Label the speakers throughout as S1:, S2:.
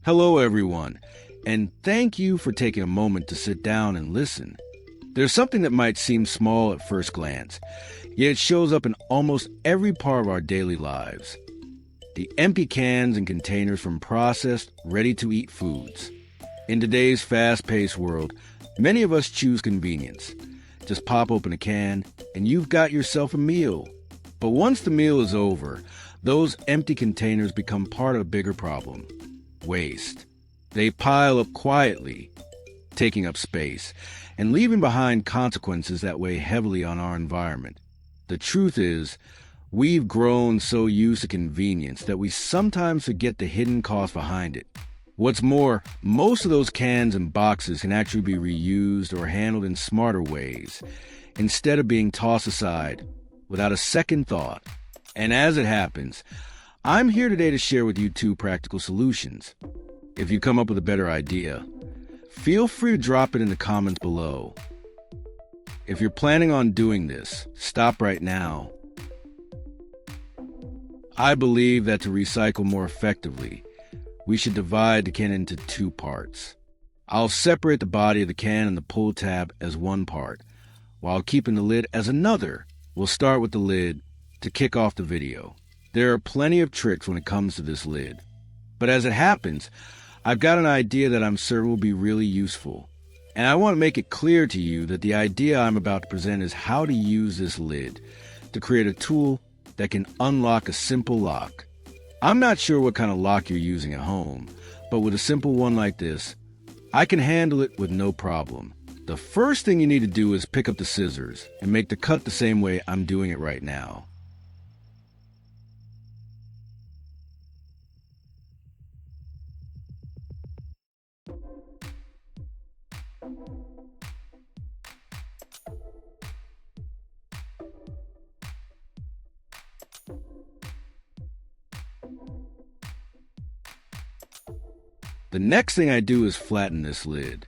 S1: Hello, everyone, and thank you for taking a moment to sit down and listen. There's something that might seem small at first glance, yet it shows up in almost every part of our daily lives. The empty cans and containers from processed, ready-to-eat foods. In today's fast-paced world, many of us choose convenience. Just pop open a can, and you've got yourself a meal. But once the meal is over, those empty containers become part of a bigger problem: waste. They pile up quietly, taking up space, and leaving behind consequences that weigh heavily on our environment. The truth is, we've grown so used to convenience that we sometimes forget the hidden cost behind it. What's more, most of those cans and boxes can actually be reused or handled in smarter ways, instead of being tossed aside without a second thought. And as it happens, I'm here today to share with you two practical solutions. If you come up with a better idea, feel free to drop it in the comments below. If you're planning on doing this, stop right now. I believe that to recycle more effectively, we should divide the can into two parts. I'll separate the body of the can and the pull tab as one part, while keeping the lid as another. We'll start with the lid to kick off the video. There are plenty of tricks when it comes to this lid. But as it happens, I've got an idea that I'm certain will be really useful. And I want to make it clear to you that the idea I'm about to present is how to use this lid to create a tool that can unlock a simple lock. I'm not sure what kind of lock you're using at home, but with a simple one like this, I can handle it with no problem. The first thing you need to do is pick up the scissors and make the cut the same way I'm doing it right now. The next thing I do is flatten this lid.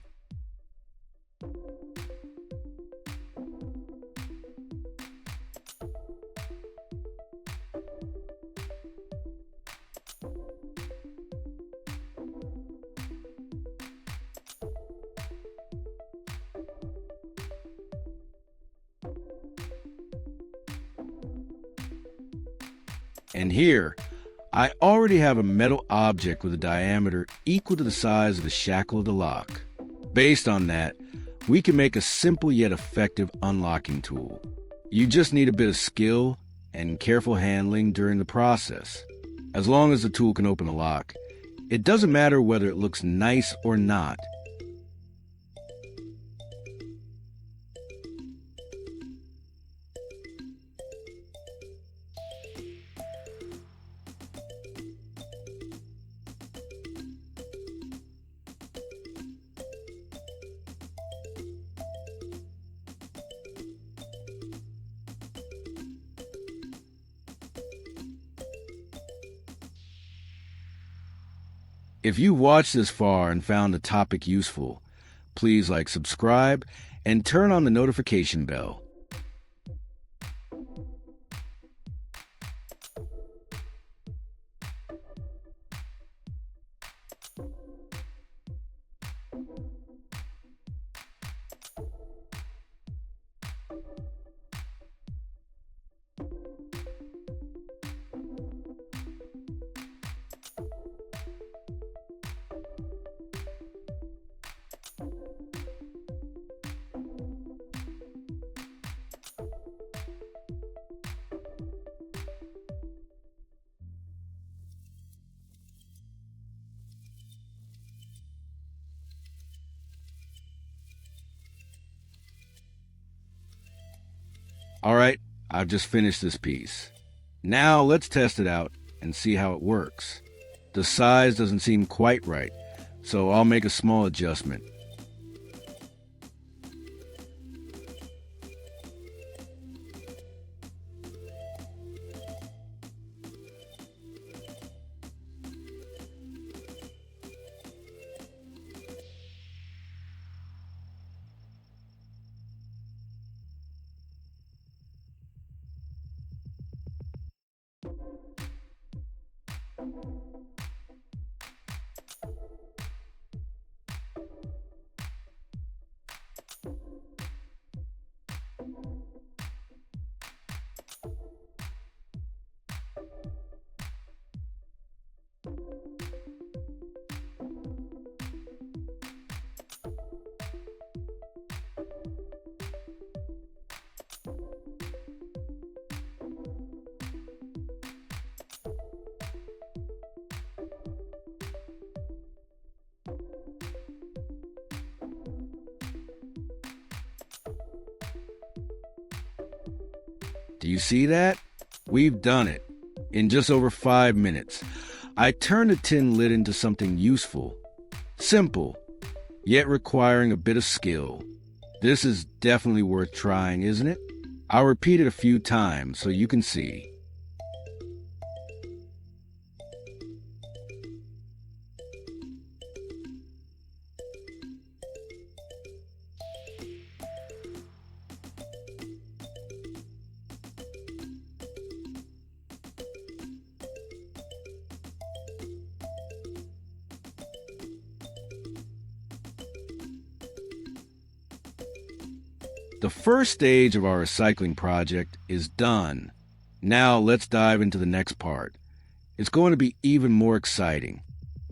S1: And here, I already have a metal object with a diameter equal to the size of the shackle of the lock. Based on that, we can make a simple yet effective unlocking tool. You just need a bit of skill and careful handling during the process. As long as the tool can open the lock, it doesn't matter whether it looks nice or not. If you watched this far and found the topic useful, please subscribe, and turn on the notification bell. All right, I've just finished this piece. Now let's test it out and see how it works. The size doesn't seem quite right, so I'll make a small adjustment. Do you see that? We've done it. In just over 5 minutes, I turned the tin lid into something useful, simple, yet requiring a bit of skill. This is definitely worth trying, isn't it? I'll repeat it a few times so you can see. The first stage of our recycling project is done. Now let's dive into the next part. It's going to be even more exciting.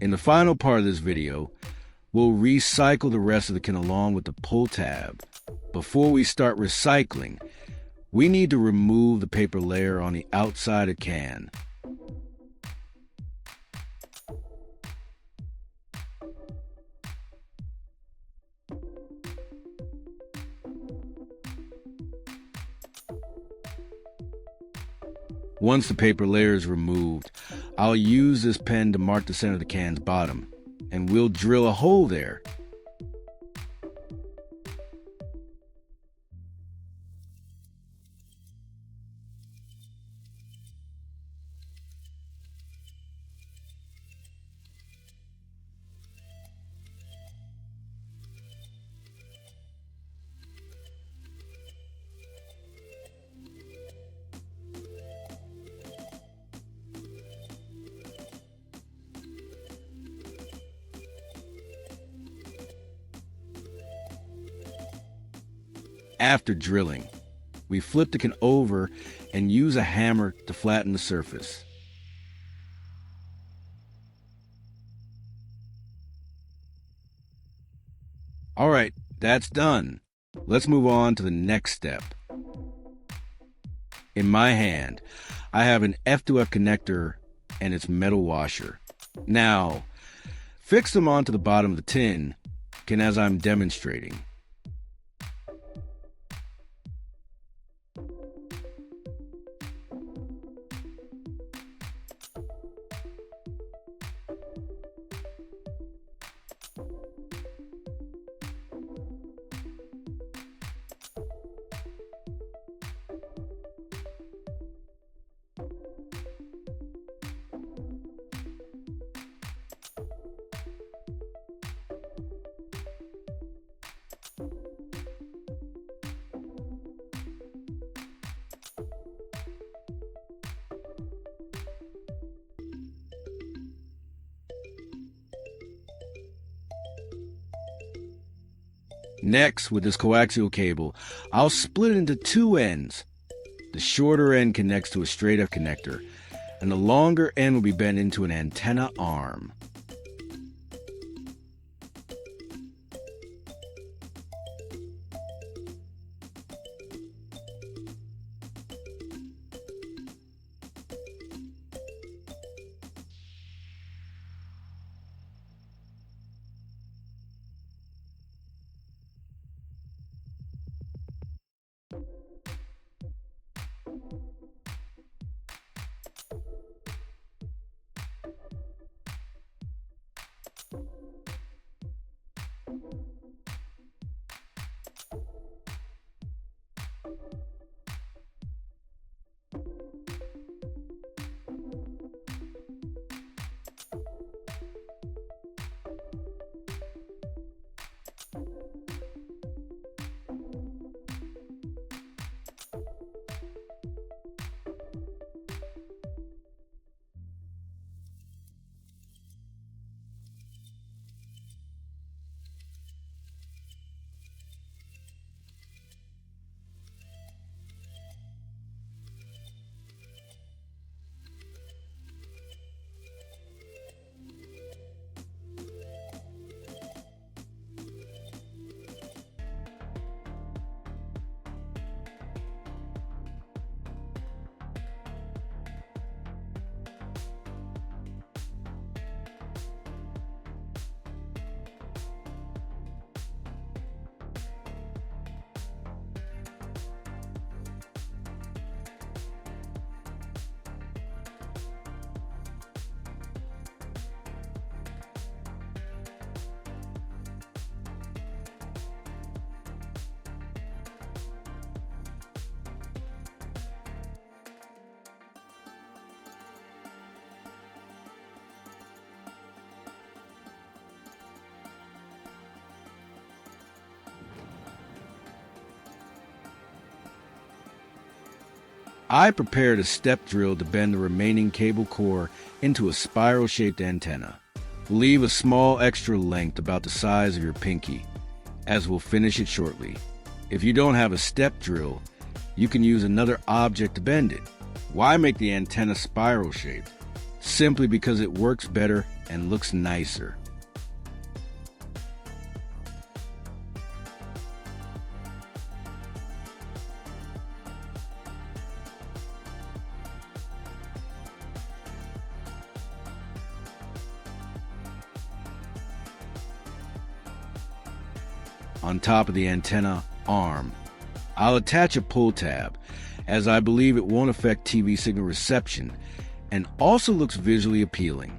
S1: In the final part of this video, we'll recycle the rest of the can along with the pull tab. Before we start recycling, we need to remove the paper layer on the outside of the can. Once the paper layer is removed, I'll use this pen to mark the center of the can's bottom, and we'll drill a hole there. After drilling, we flip the can over and use a hammer to flatten the surface. All right, that's done. Let's move on to the next step. In my hand, I have an F2F connector and its metal washer. Now, fix them onto the bottom of the tin can as I'm demonstrating. Next, with this coaxial cable, I'll split it into two ends. The shorter end connects to a straight F connector, and the longer end will be bent into an antenna arm. I prepared a step drill to bend the remaining cable core into a spiral-shaped antenna. Leave a small extra length about the size of your pinky, as we'll finish it shortly. If you don't have a step drill, you can use another object to bend it. Why make the antenna spiral-shaped? Simply because it works better and looks nicer. On top of the antenna arm, I'll attach a pull tab, as I believe it won't affect TV signal reception and also looks visually appealing.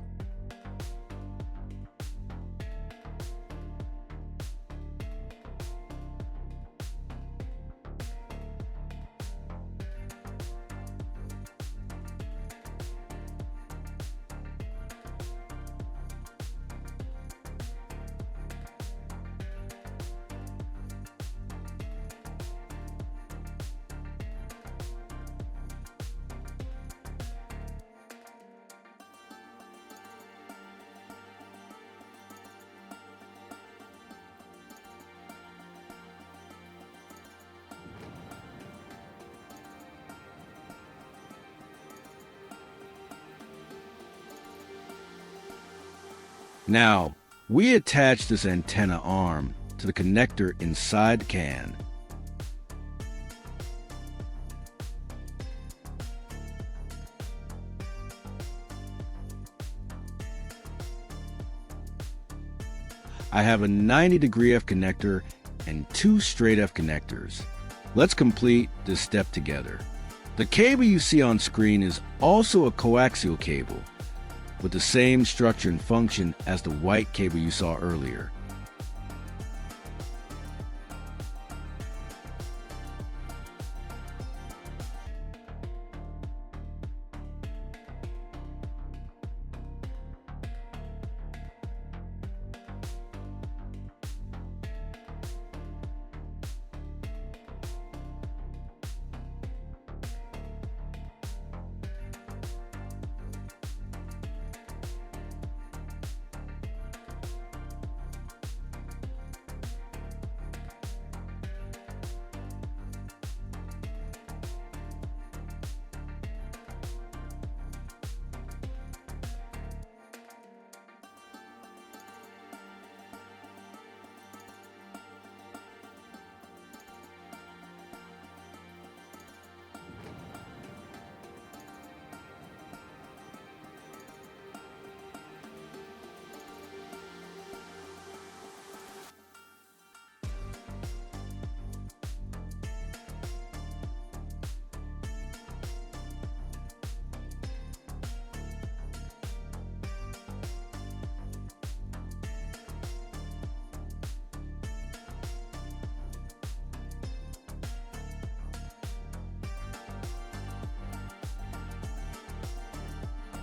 S1: Now, we attach this antenna arm to the connector inside the can. I have a 90-degree F connector and 2 straight F connectors. Let's complete this step together. The cable you see on screen is also a coaxial cable, with the same structure and function as the white cable you saw earlier.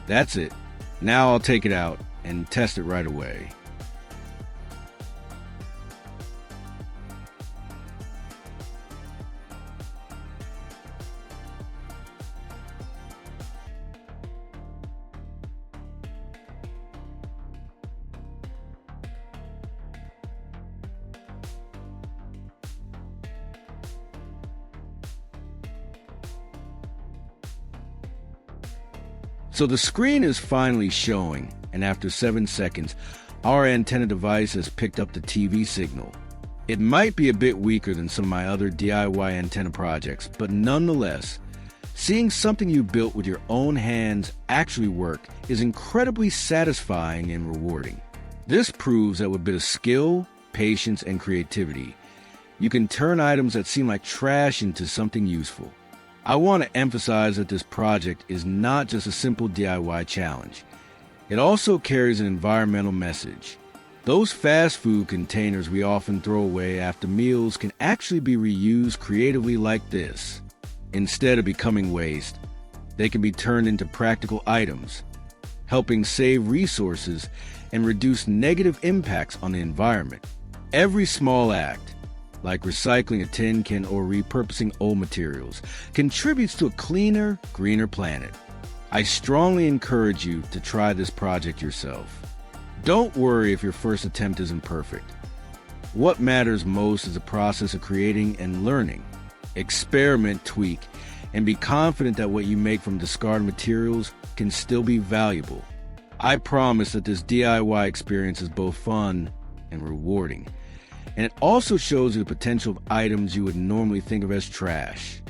S1: That's it. Now I'll take it out and test it right away. So the screen is finally showing, and after 7 seconds, our antenna device has picked up the TV signal. It might be a bit weaker than some of my other DIY antenna projects, but nonetheless, seeing something you built with your own hands actually work is incredibly satisfying and rewarding. This proves that with a bit of skill, patience, and creativity, you can turn items that seem like trash into something useful. I want to emphasize that this project is not just a simple DIY challenge. It also carries an environmental message. Those fast food containers we often throw away after meals can actually be reused creatively like this. Instead of becoming waste, they can be turned into practical items, helping save resources and reduce negative impacts on the environment. Every small act, like recycling a tin can or repurposing old materials, contributes to a cleaner, greener planet. I strongly encourage you to try this project yourself. Don't worry if your first attempt isn't perfect. What matters most is the process of creating and learning. Experiment, tweak, and be confident that what you make from discarded materials can still be valuable. I promise that this DIY experience is both fun and rewarding, and it also shows you the potential of items you would normally think of as trash.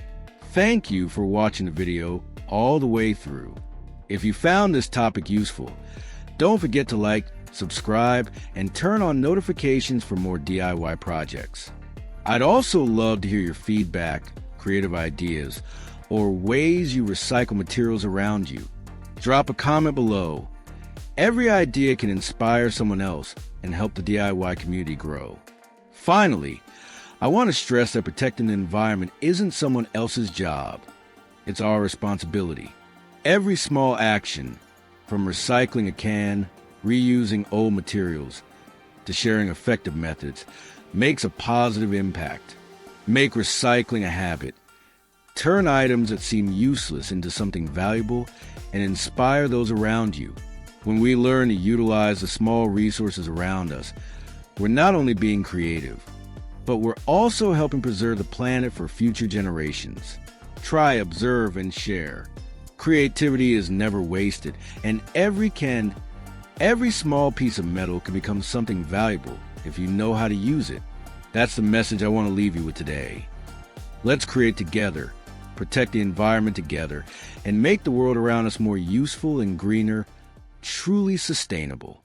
S1: Thank you for watching the video all the way through. If you found this topic useful, don't forget to like, subscribe, and turn on notifications for more DIY projects. I'd also love to hear your feedback, creative ideas, or ways you recycle materials around you. Drop a comment below. Every idea can inspire someone else and help the DIY community grow. Finally, I want to stress that protecting the environment isn't someone else's job. It's our responsibility. Every small action, from recycling a can, reusing old materials, to sharing effective methods, makes a positive impact. Make recycling a habit. Turn items that seem useless into something valuable and inspire those around you. When we learn to utilize the small resources around us, we're not only being creative, but we're also helping preserve the planet for future generations. Try, observe, and share. Creativity is never wasted, and every small piece of metal can become something valuable if you know how to use it. That's the message I want to leave you with today. Let's create together, protect the environment together, and make the world around us more useful and greener, truly sustainable.